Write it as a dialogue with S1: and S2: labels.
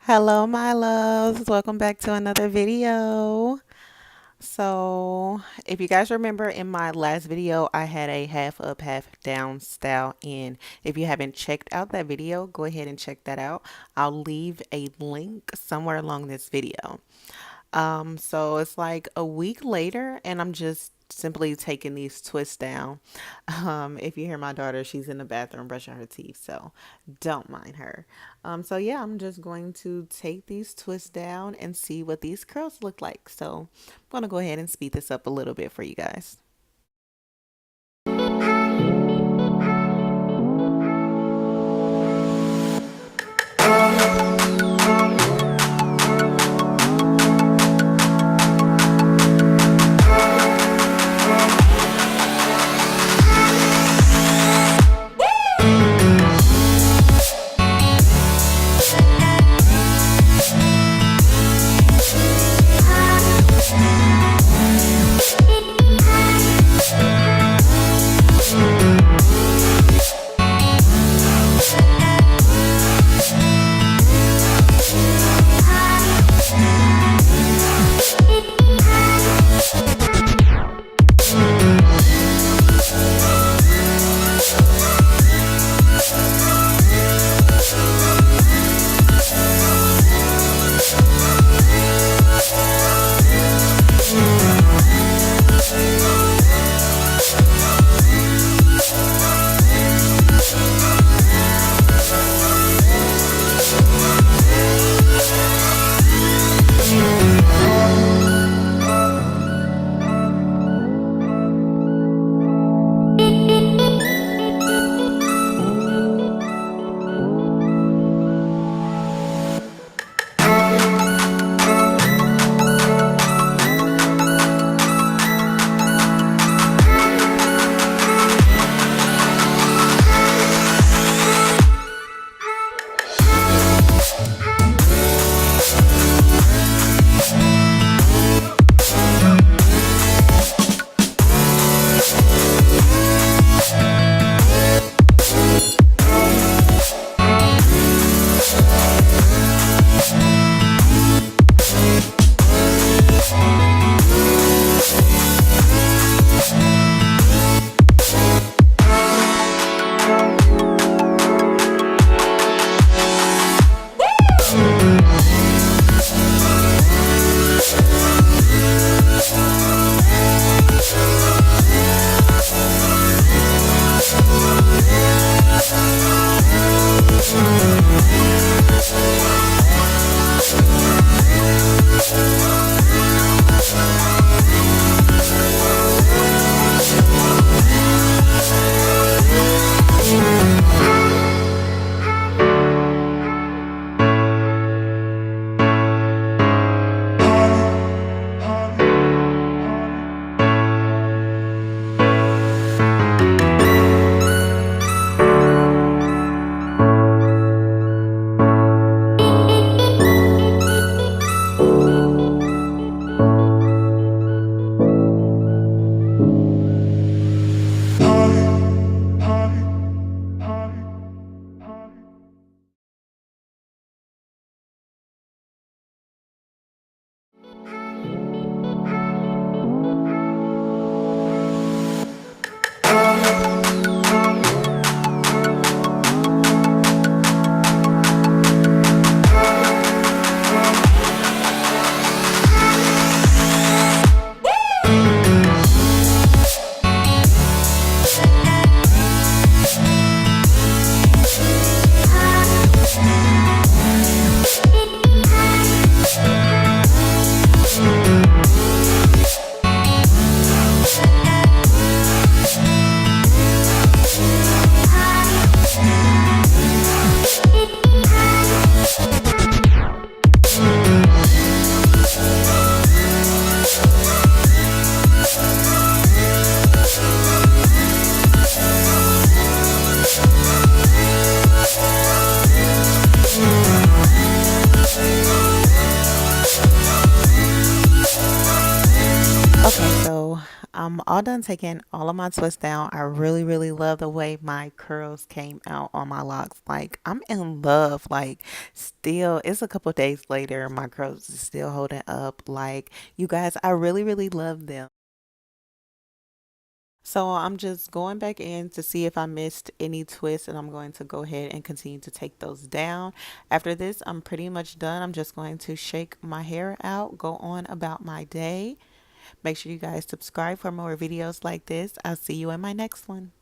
S1: Hello, my loves. Welcome back to another video. So, if you guys remember in my last video, I had a half up, half down style in. If you haven't checked out that video, go ahead and check that out. I'll leave a link somewhere along this video. So it's like a week later, and I'm just simply taking these twists down. If you hear my daughter, she's in the bathroom brushing her teeth, so don't mind her. So yeah, I'm just going to take these twists down and see what these curls look like. So I'm gonna go ahead and speed this up a little bit for you guys. all done taking all of my twists down. I really, really love the way my curls came out on my locks. Like, I'm in love. Like, still, it's a couple days later, my curls is still holding up. Like, you guys, I really, really love them. So I'm just going back in to see if I missed any twists, and I'm going to go ahead and continue to take those down. After this, I'm pretty much done. I'm just going to shake my hair out, go on about my day. Make sure you guys subscribe for more videos like this. I'll see you in my next one.